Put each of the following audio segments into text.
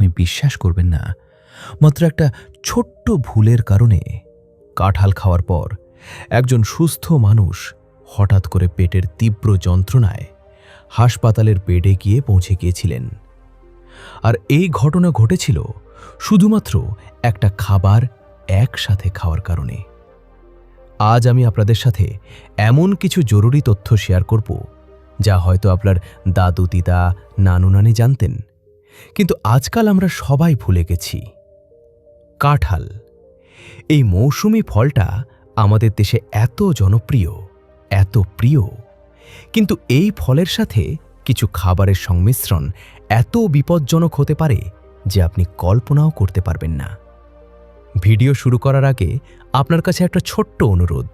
আপনি বিশ্বাস করবেন না, মাত্র একটা ছোট্ট ভুলের কারণে কাঁঠাল খাওয়ার পর একজন সুস্থ মানুষ হঠাৎ করে পেটের তীব্র যন্ত্রণায় হাসপাতালের বেডে গিয়ে পৌঁছে গিয়েছিলেন। আর এই ঘটনা ঘটেছিল শুধুমাত্র একটা খাবার একসাথে খাওয়ার কারণে। আজ আমি আপনাদের সাথে এমন কিছু জরুরি তথ্য শেয়ার করব যা হয়তো আপনার দাদু দিদা নানু নানি জানতেন, কিন্তু আজকাল আমরা সবাই ভুলে গেছি। কাঁঠাল, এই মৌসুমী ফলটা আমাদের দেশে এত জনপ্রিয়, এত প্রিয়, কিন্তু এই ফলের সাথে কিছু খাবারের সংমিশ্রণ এত বিপজ্জনক হতে পারে যে আপনি কল্পনাও করতে পারবেন না। ভিডিও শুরু করার আগে আপনার কাছে একটা ছোট্ট অনুরোধ।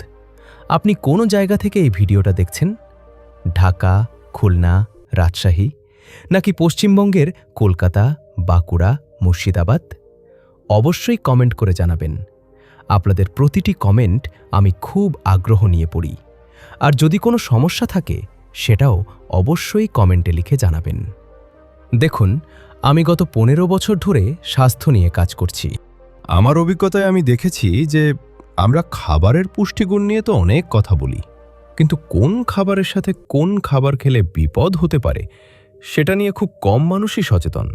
আপনি কোন জায়গা থেকে এই ভিডিওটা দেখছেন? ঢাকা, খুলনা, রাজশাহী, নাকি পশ্চিমবঙ্গের কলকাতা, বাঁকুড়া, মুর্শিদাবাদ? অবশ্যই কমেন্ট করে জানাবেন। আপনাদের প্রতিটি কমেন্ট আমি খুব আগ্রহ নিয়ে পড়ি, আর যদি কোনো সমস্যা থাকে সেটাও অবশ্যই কমেন্টে লিখে জানাবেন। দেখুন, আমি গত 15 বছর ধরে স্বাস্থ্য নিয়ে কাজ করছি। আমার অভিজ্ঞতায় আমি দেখেছি যে আমরা খাবারের পুষ্টিগুণ নিয়ে তো অনেক কথা বলি, কিন্তু কোন খাবারের সাথে কোন খাবার খেলে বিপদ হতে পারে সেটা নিয়ে খুব কম মানুষই সচেতন।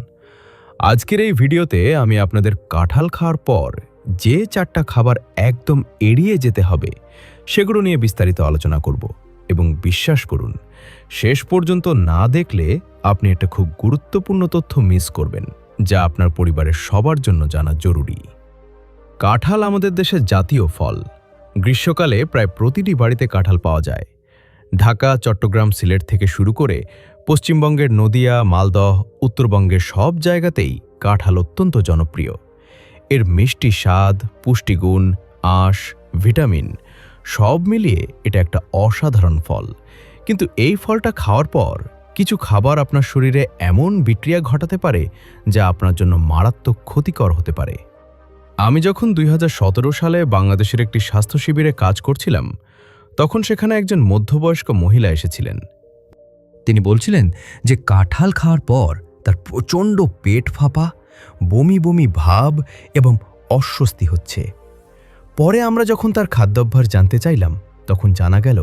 আজকের এই ভিডিওতে আমি আপনাদের কাঁঠাল খাওয়ার পর যে 4টা খাবার একদম এড়িয়ে যেতে হবে সেগুলো নিয়ে বিস্তারিত আলোচনা করব, এবং বিশ্বাস করুন, শেষ পর্যন্ত না দেখলে আপনি একটা খুব গুরুত্বপূর্ণ তথ্য মিস করবেন, যা আপনার পরিবারের সবার জন্য জানা জরুরি। কাঁঠাল আমাদের দেশের জাতীয় ফল। গ্রীষ্মকালে প্রায় প্রতিটি বাড়িতে কাঁঠাল পাওয়া যায়। ঢাকা, চট্টগ্রাম, সিলেট থেকে শুরু করে পশ্চিমবঙ্গের নদিয়া, মালদহ, উত্তরবঙ্গের সব জায়গাতেই কাঁঠাল অত্যন্ত জনপ্রিয়। এর মিষ্টি স্বাদ, পুষ্টিগুণ, আঁশ, ভিটামিন সব মিলিয়ে এটা একটা অসাধারণ ফল। কিন্তু এই ফলটা খাওয়ার পর কিছু খাবার আপনার শরীরে এমন বিক্রিয়া ঘটাতে পারে যা আপনার জন্য মারাত্মক ক্ষতিকর হতে পারে। আমি যখন 2017 সালে বাংলাদেশের একটি স্বাস্থ্য শিবিরে কাজ করছিলাম, তখন সেখানে একজন মধ্যবয়স্ক মহিলা এসেছিলেন। তিনি বলছিলেন যে কাঁঠাল খাওয়ার পর তার প্রচণ্ড পেট ফাঁপা, বমি বমি ভাব এবং অস্বস্তি হচ্ছে। পরে আমরা যখন তার খাদ্যাভ্যাস জানতে চাইলাম, তখন জানা গেল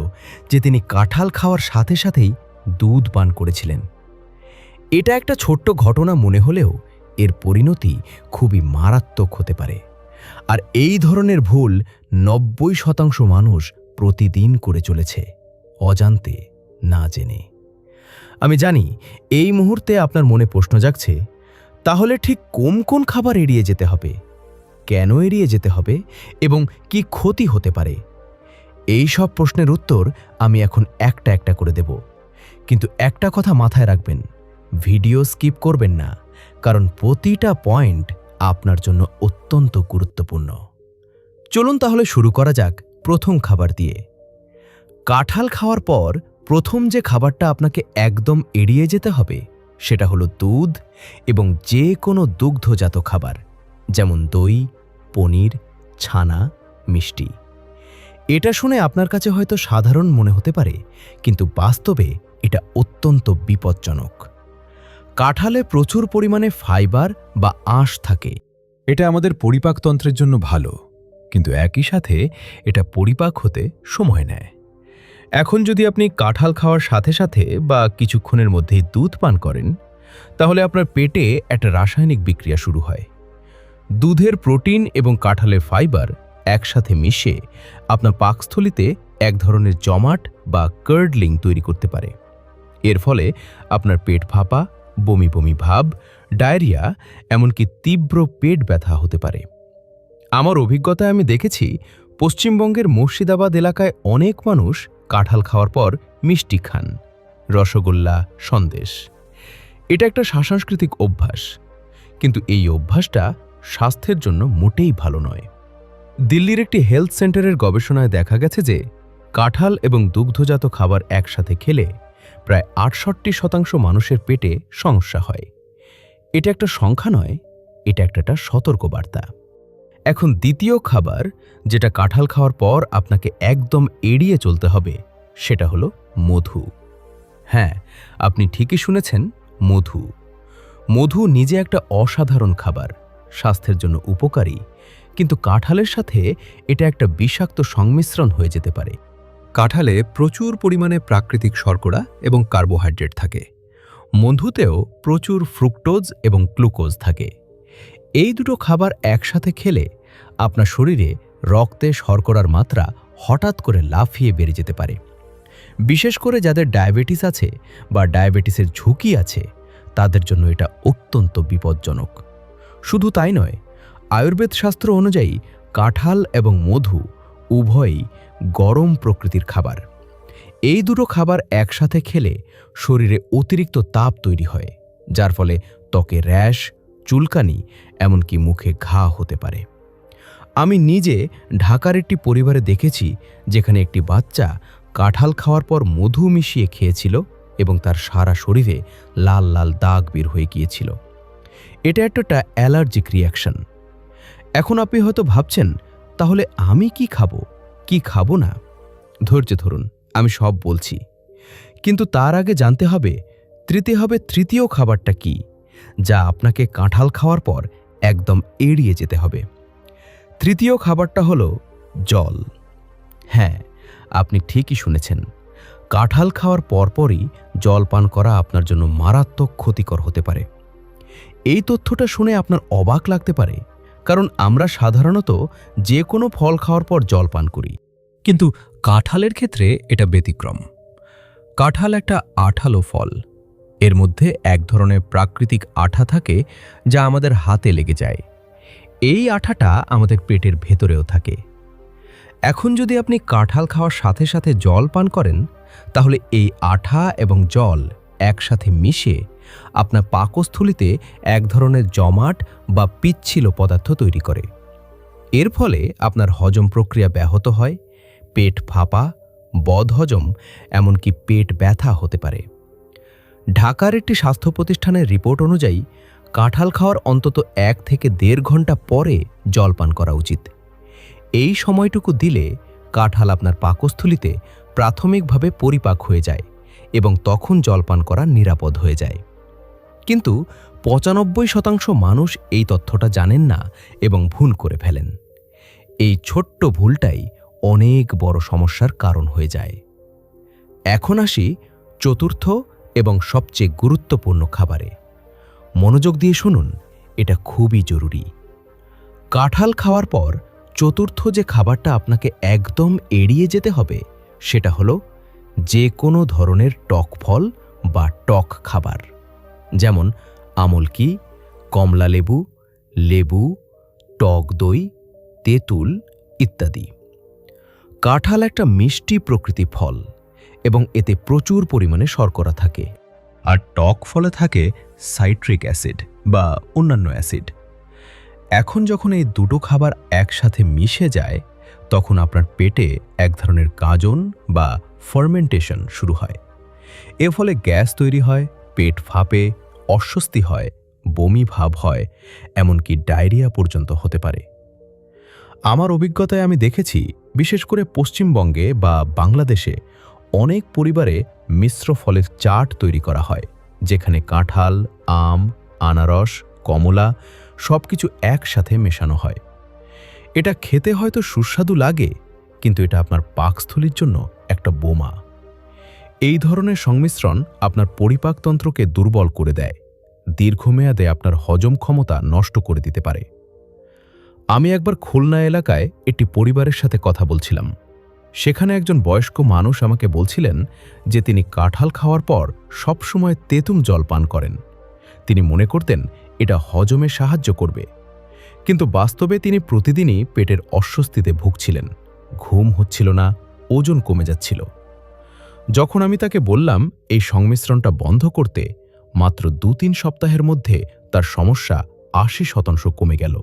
যে তিনি কাঁঠাল খাওয়ার সাথে সাথেই দুধ পান করেছিলেন। এটা একটা ছোট্ট ঘটনা মনে হলেও এর পরিণতি খুবই মারাত্মক হতে পারে। আর এই ধরনের ভুল 90% মানুষ প্রতিদিন করে চলেছে, অজান্তে, না জেনে। আমি জানি এই মুহূর্তে আপনার মনে প্রশ্ন জাগছে, তাহলে ঠিক কোন কোন খাবার এড়িয়ে যেতে হবে, কেন এড়িয়ে যেতে হবে এবং কি ক্ষতি হতে পারে? এই সব প্রশ্নের উত্তর আমি এখন একটা একটা করে দেব। কিন্তু একটা কথা মাথায় রাখবেন, ভিডিও স্কিপ করবেন না, কারণ প্রতিটা পয়েন্ট আপনার জন্য অত্যন্ত গুরুত্বপূর্ণ। চলুন তাহলে শুরু করা যাক প্রথম খাবার দিয়ে। কাঁঠাল খাওয়ার পর প্রথম যে খাবারটা আপনাকে একদম এড়িয়ে যেতে হবে সেটা হলো দুধ এবং যে কোনো দুগ্ধজাত খাবার, যেমন দই, পনির, ছানা, মিষ্টি। এটা শুনে আপনার কাছে হয়তো সাধারণ মনে হতে পারে, কিন্তু বাস্তবে এটা অত্যন্ত বিপজ্জনক। কাঁঠালে প্রচুর পরিমাণে ফাইবার বা আঁশ থাকে। এটা আমাদের পরিপাকতন্ত্রের জন্য ভালো, কিন্তু একই সাথে এটা পরিপাক হতে সময় নেয়। এখন যদি আপনি কাঁঠাল খাওয়ার সাথে সাথে বা কিছুক্ষণের মধ্যেই দুধ পান করেন, তাহলে আপনার পেটে একটা রাসায়নিক বিক্রিয়া শুরু হয়। দুধের প্রোটিন এবং কাঁঠালের ফাইবার একসাথে মিশে আপনার পাকস্থলিতে এক ধরনের জমাট বা কার্ডলিং তৈরি করতে পারে। এর ফলে আপনার পেট ফাঁপা, বমি বমি ভাব, ডায়রিয়া, এমনকি তীব্র পেট ব্যথা হতে পারে। আমার অভিজ্ঞতায় আমি দেখেছি, পশ্চিমবঙ্গের মুর্শিদাবাদ এলাকায় অনেক মানুষ কাঁঠাল খাওয়ার পর মিষ্টি খান, রসগোল্লা, সন্দেশ। এটা একটা সাংস্কৃতিক অভ্যাস, কিন্তু এই অভ্যাসটা স্বাস্থ্যের জন্য মোটেই ভালো নয়। দিল্লির একটি হেলথ সেন্টারের গবেষণায় দেখা গেছে যে কাঁঠাল এবং দুগ্ধজাত খাবার একসাথে খেলে প্রায় 68% মানুষের পেটে সমস্যা হয়। এটা একটা সংখ্যা নয়, এটা একটা সতর্কবার্তা। এখন দ্বিতীয় খাবার যেটা কাঁঠাল খাওয়ার পর আপনাকে একদম এড়িয়ে চলতে হবে, সেটা হলো মধু। হ্যাঁ, আপনি ঠিকই শুনেছেন, মধু। মধু নিজে একটা অসাধারণ খাবার, স্বাস্থ্যের জন্য উপকারী, কিন্তু কাঁঠালের সাথে এটা একটা বিষাক্ত সংমিশ্রণ হয়ে যেতে পারে। কাঁঠালে প্রচুর পরিমাণে প্রাকৃতিক শর্করা এবং কার্বোহাইড্রেট থাকে। মধুতেও প্রচুর ফ্রুক্টোজ এবং গ্লুকোজ থাকে। এই দুটো খাবার একসাথে খেলে আপনার শরীরে রক্তে শর্করার মাত্রা হঠাৎ করে লাফিয়ে বেড়ে যেতে পারে। বিশেষ করে যাদের ডায়াবেটিস আছে বা ডায়াবেটিসের ঝুঁকি আছে, তাদের জন্য এটা অত্যন্ত বিপজ্জনক। শুধু তাই নয়, আয়ুর্বেদ শাস্ত্র অনুযায়ী কাঁঠাল এবং মধু উভয়ই গরম প্রকৃতির খাবার। এই দুটো খাবার একসাথে খেলে শরীরে অতিরিক্ত তাপ তৈরি হয়, যার ফলে ত্বকে র্যাশ, চুলকানি, এমনকি মুখে ঘা হতে পারে। আমি নিজে ঢাকার একটি পরিবারে দেখেছি যেখানে একটি বাচ্চা কাঁঠাল খাওয়ার পর মধু মিশিয়ে খেয়েছিল এবং তার সারা শরীরে লাল লাল দাগ বের হয়ে গিয়েছিল। এটা একটা অ্যালার্জিক রিয়াকশন। এখন আপনি হয়তো ভাবছেন, তাহলে আমি কি খাবো না? ধৈর্য ধরুন, আমি সব বলছি। কিন্তু তার আগে জানতে হবে তৃতীয় খাবারটা কি, যা আপনাকে কাঁঠাল খাওয়ার পর একদম এড়িয়ে যেতে হবে। তৃতীয় খাবারটা হলো জল। হ্যাঁ, আপনি ঠিকই শুনেছেন। কাঁঠাল খাওয়ার পরপরই জল পান করা আপনার জন্য মারাত্মক ক্ষতিকর হতে পারে। এই তথ্যটা শুনে আপনার অবাক লাগতে পারে, কারণ আমরা সাধারণত যে কোনো ফল খাওয়ার পর জল পান করি। কিন্তু কাঁঠালের ক্ষেত্রে এটা ব্যতিক্রম। কাঁঠাল একটা আঠালো ফল। এর মধ্যে এক ধরনের প্রাকৃতিক আঠা থাকে যা আমাদের হাতে লেগে যায়। এই আঠাটা আমাদের পেটের ভেতরেও থাকে। এখন যদি আপনি কাঁঠাল খাওয়ার সাথে সাথে জল পান করেন, তাহলে এই আঠা এবং জল একসাথে মিশে আপনার পাকস্থলীতে এক ধরনের জমাট বা পিচ্ছিল পদার্থ তৈরি করে। এর ফলে আপনার হজম প্রক্রিয়া ব্যাহত হয়, পেট ফাঁপা, বদহজম, এমনকি পেট ব্যথা হতে পারে। ঢাকার একটি স্বাস্থ্য প্রতিষ্ঠানের রিপোর্ট অনুযায়ী কাঁঠাল খাওয়ার অন্তত 1 থেকে 1.5 ঘন্টা পরে জল পান করা উচিত। এই সময়টুকু দিলে কাঁঠাল আপনার পাকস্থলীতে প্রাথমিকভাবে পরিপাক হয়ে যায় এবং তখন জলপান করা নিরাপদ হয়ে যায়। কিন্তু 95% মানুষ এই তথ্যটা জানেন না এবং ভুল করে ফেলেন। এই ছোট্ট ভুলটাই অনেক বড় সমস্যার কারণ হয়ে যায়। এখন আসি চতুর্থ এবং সবচেয়ে গুরুত্বপূর্ণ খাবারে। মনোযোগ দিয়ে শুনুন, এটা খুবই জরুরি। কাঁঠাল খাওয়ার পর চতুর্থ যে খাবারটা আপনাকে একদম এড়িয়ে যেতে হবে, সেটা হলো যে কোনো ধরনের টক ফল বা টক খাবার, যেমন আমলকি, কমলা লেবু, লেবু, টক দই, তেঁতুল ইত্যাদি। কাঁঠাল একটা মিষ্টি প্রকৃতি ফল এবং এতে প্রচুর পরিমাণে শর্করা থাকে। আর টক ফলে থাকে সাইট্রিক অ্যাসিড বা অন্যান্য অ্যাসিড। এখন যখন এই দুটো খাবার একসাথে মিশে যায়, তখন আপনার পেটে এক ধরনের গাজন বা ফার্মেন্টেশন শুরু হয়। এর ফলে গ্যাস তৈরি হয়, পেট ফাঁপে, অস্বস্তি হয়, বমি ভাব হয়, এমনকি ডায়রিয়া পর্যন্ত হতে পারে। আমার অভিজ্ঞতায় আমি দেখেছি, বিশেষ করে পশ্চিমবঙ্গে বা বাংলাদেশে অনেক পরিবারে মিশ্র ফলের চাট তৈরি করা হয়, যেখানে কাঁঠাল, আম, আনারস, কমলা সবকিছু একসাথে মেশানো হয়। এটা খেতে হয়তো সুস্বাদু লাগে, কিন্তু এটা আপনার পাকস্থলীর জন্য একটা বোমা। এই ধরনের সংমিশ্রণ আপনার পরিপাকতন্ত্রকে দুর্বল করে দেয়, দীর্ঘমেয়াদে আপনার হজম ক্ষমতা নষ্ট করে দিতে পারে। আমি একবার খুলনা এলাকায় একটি পরিবারের সাথে কথা বলছিলাম। সেখানে একজন বয়স্ক মানুষ আমাকে বলছিলেন যে তিনি কাঁঠাল খাওয়ার পর সবসময় তেঁতুল জল পান করেন। তিনি মনে করতেন এটা হজমে সাহায্য করবে, কিন্তু বাস্তবে তিনি প্রতিদিনই পেটের অস্বস্তিতে ভুগছিলেন, ঘুম হচ্ছিল না, ওজন কমে যাচ্ছিল। যখন আমি তাকে বললাম এই সংমিশ্রণটা বন্ধ করতে, মাত্র 2-3 সপ্তাহের মধ্যে তার সমস্যা 80% কমে গেল।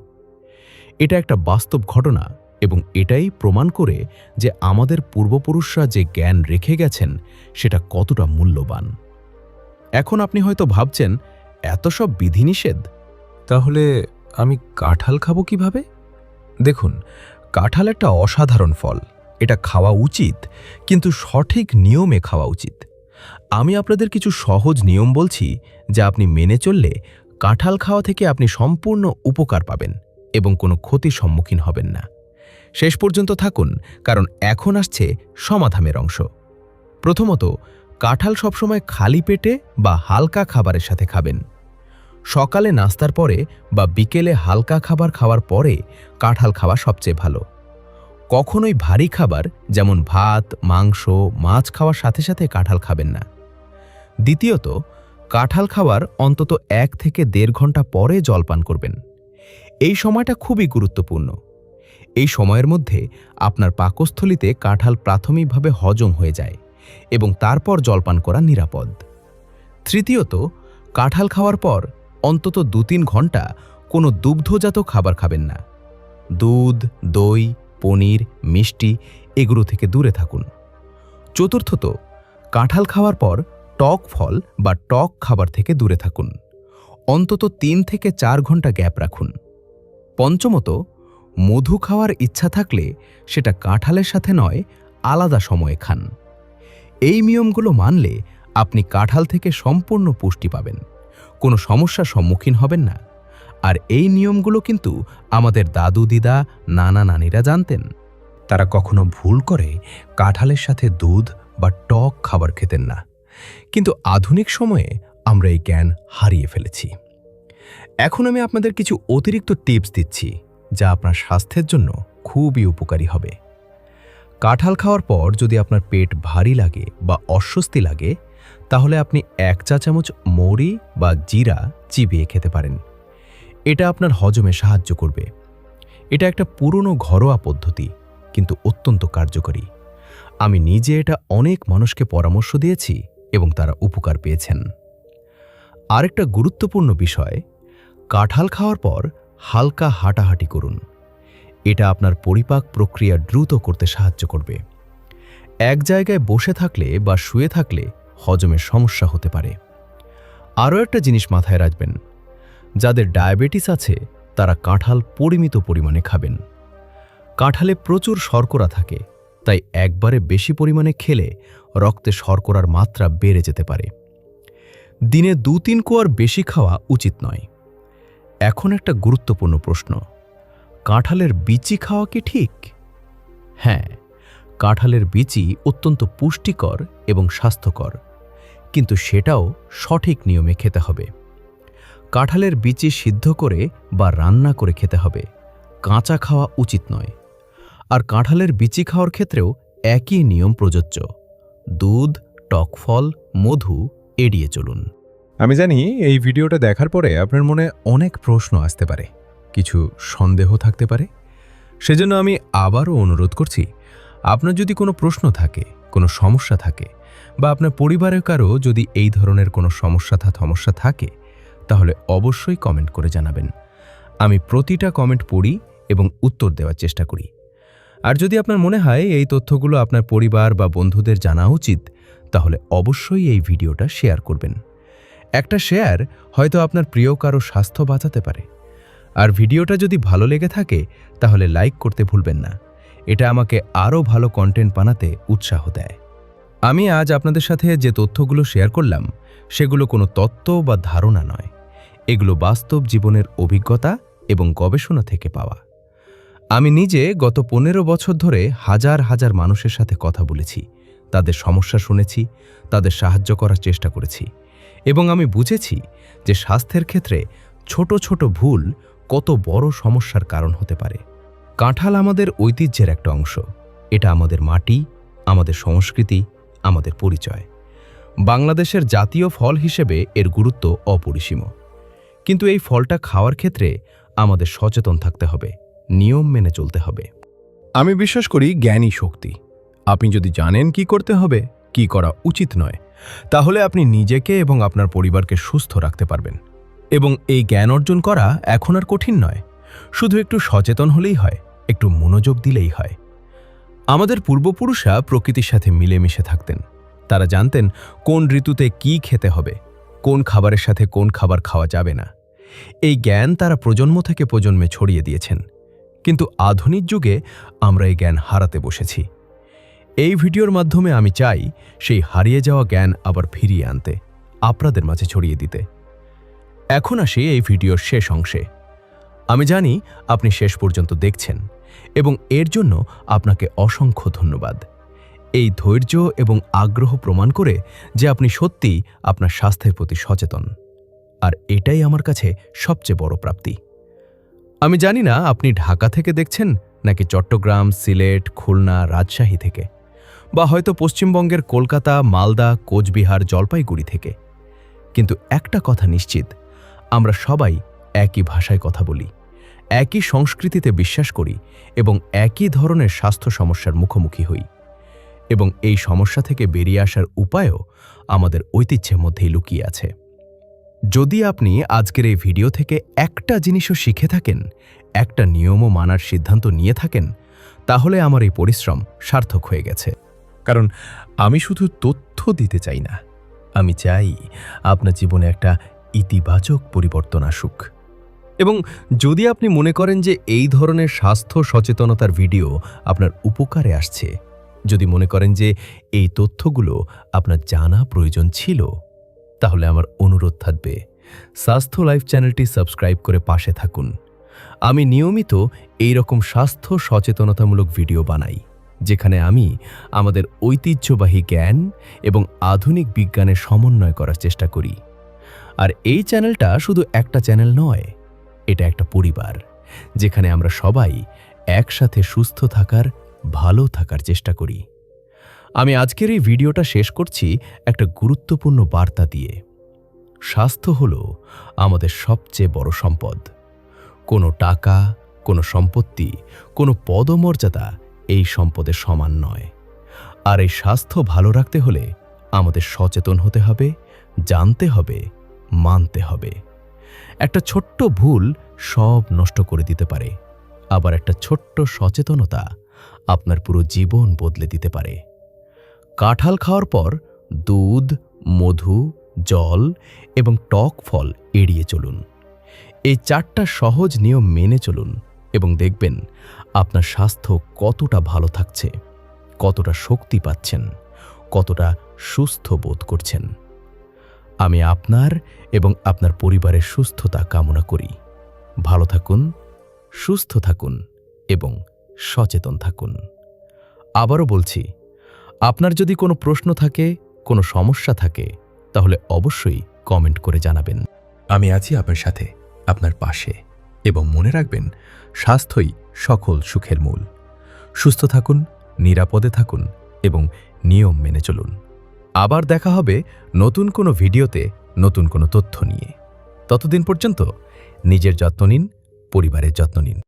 এটা একটা বাস্তব ঘটনা এবং এটাই প্রমাণ করে যে আমাদের পূর্বপুরুষরা যে জ্ঞান রেখে গেছেন সেটা কতটা মূল্যবান। এখন আপনি হয়তো ভাবছেন, এত সব বিধিনিষেধ, তাহলে আমি কাঁঠাল খাবো কিভাবে? দেখুন, কাঁঠাল একটা অসাধারণ ফল। এটা খাওয়া উচিত, কিন্তু সঠিক নিয়মে খাওয়া উচিত। আমি আপনাদের কিছু সহজ নিয়ম বলছি, যা আপনি মেনে চললে কাঁঠাল খাওয়া থেকে আপনি সম্পূর্ণ উপকার পাবেন এবং কোনো ক্ষতির সম্মুখীন হবেন না। শেষ পর্যন্ত থাকুন, কারণ এখন আসছে সমাধানের অংশ। প্রথমত, কাঁঠাল সবসময় খালি পেটে বা হালকা খাবারের সাথে খাবেন। সকালে নাস্তার পরে বা বিকেলে হালকা খাবার খাওয়ার পরে কাঁঠাল খাওয়া সবচেয়ে ভালো। কখনোই ভারী খাবার যেমন ভাত, মাংস, মাছ খাওয়ার সাথে সাথে কাঁঠাল খাবেন না। দ্বিতীয়ত, কাঁঠাল খাওয়ার অন্তত 1 থেকে 1.5 ঘন্টা পরে জলপান করবেন। এই সময়টা খুবই গুরুত্বপূর্ণ। এই সময়ের মধ্যে আপনার পাকস্থলীতে কাঁঠাল প্রাথমিকভাবে হজম হয়ে যায় এবং তারপর জলপান করা নিরাপদ। তৃতীয়ত, কাঁঠাল খাওয়ার পর অন্তত 2-3 ঘন্টা কোনো দুগ্ধজাত খাবার খাবেন না। দুধ, দই, পনির, মিষ্টি এগুলো থেকে দূরে থাকুন। চতুর্থত, কাঁঠাল খাওয়ার পর টক ফল বা টক খাবার থেকে দূরে থাকুন। অন্তত 3 থেকে 4 ঘন্টা গ্যাপ রাখুন। পঞ্চমত, মধু খাওয়ার ইচ্ছা থাকলে সেটা কাঁঠালের সাথে নয়, আলাদা সময়ে খান। এই নিয়মগুলো মানলে আপনি কাঁঠাল থেকে সম্পূর্ণ পুষ্টি পাবেন, কোনো সমস্যার সম্মুখীন হবেন না। আর এই নিয়মগুলো কিন্তু আমাদের দাদু দিদা, নানা নানিরা জানতেন। তারা কখনো ভুল করে কাঁঠালের সাথে দুধ বা টক খাবার খেতেন না। কিন্তু আধুনিক সময়ে আমরা এই জ্ঞান হারিয়ে ফেলেছি। এখন আমি আপনাদের কিছু অতিরিক্ত টিপস দিচ্ছি, যা আপনার স্বাস্থ্যের জন্য খুবই উপকারী হবে। কাঁঠাল খাওয়ার পর যদি আপনার পেট ভারী লাগে বা অস্বস্তি লাগে, তাহলে আপনি 1 চা চামচ মৌরি বা জিরা চিবিয়ে খেতে পারেন। এটা আপনার হজমে সাহায্য করবে। এটা একটা পুরনো ঘরোয়া পদ্ধতি, কিন্তু অত্যন্ত কার্যকরী। আমি নিজে এটা অনেক মানুষকে পরামর্শ দিয়েছি এবং তারা উপকার পেয়েছেন। আরেকটা গুরুত্বপূর্ণ বিষয়, কাঁঠাল খাওয়ার পর হালকা হাঁটাহাঁটি করুন। এটা আপনার পরিপাক প্রক্রিয়া দ্রুত করতে সাহায্য করবে। এক জায়গায় বসে থাকলে বা শুয়ে থাকলে হজমের সমস্যা হতে পারে। আরও একটা জিনিস মাথায় রাখবেন, যাদের ডায়াবেটিস আছে তারা কাঁঠাল পরিমিত পরিমাণে খাবেন। কাঁঠালে প্রচুর শর্করা থাকে, তাই একবারে বেশি পরিমাণে খেলে রক্তে শর্করার মাত্রা বেড়ে যেতে পারে। দিনে 2-3 কোয়ার বেশি খাওয়া উচিত নয়। এখন একটা গুরুত্বপূর্ণ প্রশ্ন, কাঁঠালের বিচি খাওয়া কি ঠিক? হ্যাঁ, কাঁঠালের বিচি অত্যন্ত পুষ্টিকর এবং স্বাস্থ্যকর, কিন্তু সেটাও সঠিক নিয়মে খেতে হবে। কাঁঠালের বিচি সিদ্ধ করে বা রান্না করে খেতে হবে, কাঁচা খাওয়া উচিত নয়। আর কাঁঠালের বিচি খাওয়ার ক্ষেত্রেও একই নিয়ম প্রযোজ্য। দুধ, টক ফল, মধু এড়িয়ে চলুন। আমি জানি এই ভিডিওটা দেখার পরে আপনার মনে অনেক প্রশ্ন আসতে পারে, কিছু সন্দেহ থাকতে পারে। সেজন্য আমি আবারও অনুরোধ করছি, আপনার যদি কোনো প্রশ্ন থাকে, কোনো সমস্যা থাকে, বা আপনার পরিবারের কারো যদি এই ধরনের কোনো সমস্যা থাকে, তাহলে অবশ্যই কমেন্ট করে জানাবেন। আমি প্রতিটা কমেন্ট পড়ি এবং উত্তর দেওয়ার চেষ্টা করি। আর যদি আপনার মনে হয় এই তথ্যগুলো আপনার পরিবার বা বন্ধুদের জানা উচিত, তাহলে অবশ্যই এই ভিডিওটা শেয়ার করবেন। একটা শেয়ার হয়তো আপনার প্রিয় কারো স্বাস্থ্য বাঁচাতে পারে। আর ভিডিওটা যদি ভালো লেগে থাকে তাহলে লাইক করতে ভুলবেন না। এটা আমাকে আরও ভালো কন্টেন্ট বানাতে উৎসাহ দেয়। আমি আজ আপনাদের সাথে যে তথ্যগুলো শেয়ার করলাম, সেগুলো কোনো তত্ত্ব বা ধারণা নয়। এগুলো বাস্তব জীবনের অভিজ্ঞতা এবং গবেষণা থেকে পাওয়া। আমি নিজে গত 15 বছর ধরে হাজার হাজার মানুষের সাথে কথা বলেছি, তাদের সমস্যা শুনেছি, তাদের সাহায্য করার চেষ্টা করেছি, এবং আমি বুঝেছি যে স্বাস্থ্যের ক্ষেত্রে ছোট ছোট ভুল কত বড় সমস্যার কারণ হতে পারে। কাঁঠাল আমাদের ঐতিহ্যের একটা অংশ। এটা আমাদের মাটি, আমাদের সংস্কৃতি, আমাদের পরিচয়। বাংলাদেশের জাতীয় ফল হিসেবে এর গুরুত্ব অপরিসীম। কিন্তু এই ফলটা খাওয়ার ক্ষেত্রে আমাদের সচেতন থাকতে হবে, নিয়ম মেনে চলতে হবে। আমি বিশ্বাস করি জ্ঞানই শক্তি। আপনি যদি জানেন কি করতে হবে, কি করা উচিত নয়, তাহলে আপনি নিজেকে এবং আপনার পরিবারকে সুস্থ রাখতে পারবেন। এবং এই জ্ঞান অর্জন করা এখন আর কঠিন নয়, শুধু একটু সচেতন হলেই হয়, একটু মনোযোগ দিলেই হয়। আমাদের পূর্বপুরুষরা প্রকৃতির সাথে মিলেমিশে থাকতেন। তারা জানতেন কোন ঋতুতে কি খেতে হবে, কোন খাবারের সাথে কোন খাবার খাওয়া যাবে না। এই জ্ঞান তারা প্রজন্ম থেকে প্রজন্মে ছড়িয়ে দিয়েছেন। কিন্তু আধুনিক যুগে আমরা এই জ্ঞান হারাতে বসেছি। এই ভিডিওর মাধ্যমে আমি চাই সেই হারিয়ে যাওয়া জ্ঞান আবার ফিরিয়ে আনতে, আপনাদের মাঝে ছড়িয়ে দিতে। এখন আসি এই ভিডিওর শেষ অংশে। আমি জানি আপনি শেষ পর্যন্ত দেখছেন এবং এর জন্য আপনাকে অসংখ্য ধন্যবাদ। এই ধৈর্য এবং আগ্রহ প্রমাণ করে যে আপনি সত্যিই আপনার স্বাস্থ্যের প্রতি সচেতন, আর এটাই আমার কাছে সবচেয়ে বড় প্রাপ্তি। আমি জানি না আপনি ঢাকা থেকে দেখছেন নাকি চট্টগ্রাম, সিলেট, খুলনা, রাজশাহী থেকে, বা হয়তো পশ্চিমবঙ্গের কলকাতা, মালদা, কোচবিহার, জলপাইগুড়ি থেকে। কিন্তু একটা কথা নিশ্চিত, আমরা সবাই একই ভাষায় কথা বলি, একই সংস্কৃতিতে বিশ্বাস করি এবং একই ধরনের স্বাস্থ্য সমস্যার মুখোমুখি হই। এবং এই সমস্যা থেকে বেরিয়ে আসার উপায়ও আমাদের ঐতিহ্যের মধ্যেই লুকিয়ে আছে। যদি আপনি আজকের এই ভিডিও থেকে একটা জিনিসও শিখে থাকেন, একটা নিয়মও মানার সিদ্ধান্ত নিয়ে থাকেন, তাহলে আমার এই পরিশ্রম সার্থক হয়ে গেছে। কারণ আমি শুধু তথ্য দিতে চাই না, আমি চাই আপনার জীবনে একটা ইতিবাচক পরিবর্তন আসুক। এবং যদি আপনি মনে করেন যে এই ধরনের স্বাস্থ্য সচেতনতার ভিডিও আপনার উপকারে আসছে, যদি মনে করেন যে এই তথ্যগুলো আপনার জানা প্রয়োজন ছিল, তাহলে আমার অনুরোধ থাকবে, স্বাস্থ্য লাইফ চ্যানেলটি সাবস্ক্রাইব করে পাশে থাকুন। আমি নিয়মিত এই রকম স্বাস্থ্য সচেতনতামূলক ভিডিও বানাই, যেখানে আমি আমাদের ঐতিহ্যবাহী জ্ঞান এবং আধুনিক বিজ্ঞানের সমন্বয় করার চেষ্টা করি। আর এই চ্যানেলটা শুধু একটা চ্যানেল নয়, এটা একটা পরিবার, যেখানে আমরা সবাই একসাথে সুস্থ থাকার, ভালো থাকার চেষ্টা করি। আমি আজকের এই ভিডিওটা শেষ করছি একটা গুরুত্বপূর্ণ বার্তা দিয়ে। স্বাস্থ্য হলো আমাদের সবচেয়ে বড় সম্পদ। কোনো টাকা, কোনো সম্পত্তি, কোনো পদমর্যাদা এই সম্পদের সমান নয়। আর এই স্বাস্থ্য ভালো রাখতে হলে আমাদের সচেতন হতে হবে, জানতে হবে, মানতে হবে। একটা ছোট্ট ভুল সব নষ্ট করে দিতে পারে, আবার একটা ছোট্ট সচেতনতা আপনার পুরো জীবন বদলে দিতে পারে। কাঁঠাল খাওয়ার পর দুধ, মধু, জল এবং টক ফল এড়িয়ে চলুন। এই 4টা সহজ নিয়ম মেনে চলুন এবং দেখবেন আপনার স্বাস্থ্য কতটা ভালো থাকছে, কতটা শক্তি পাচ্ছেন, কতটা সুস্থ বোধ করছেন। আমি আপনার এবং আপনার পরিবারের সুস্থতা কামনা করি। ভালো থাকুন, সুস্থ থাকুন এবং সচেতন থাকুন। আবারও বলছি, আপনার যদি কোনো প্রশ্ন থাকে, কোনো সমস্যা থাকে, তাহলে অবশ্যই কমেন্ট করে জানাবেন। আমি আছি আপনার সাথে, আপনার পাশে। এবং মনে রাখবেন, স্বাস্থ্যই সকল সুখের মূল। সুস্থ থাকুন, নিরাপদে থাকুন এবং নিয়ম মেনে চলুন। আবার দেখা হবে নতুন কোনো ভিডিওতে, নতুন কোনো তথ্য নিয়ে। ততদিন পর্যন্ত নিজের যত্ন নিন, পরিবারের যত্ন নিন।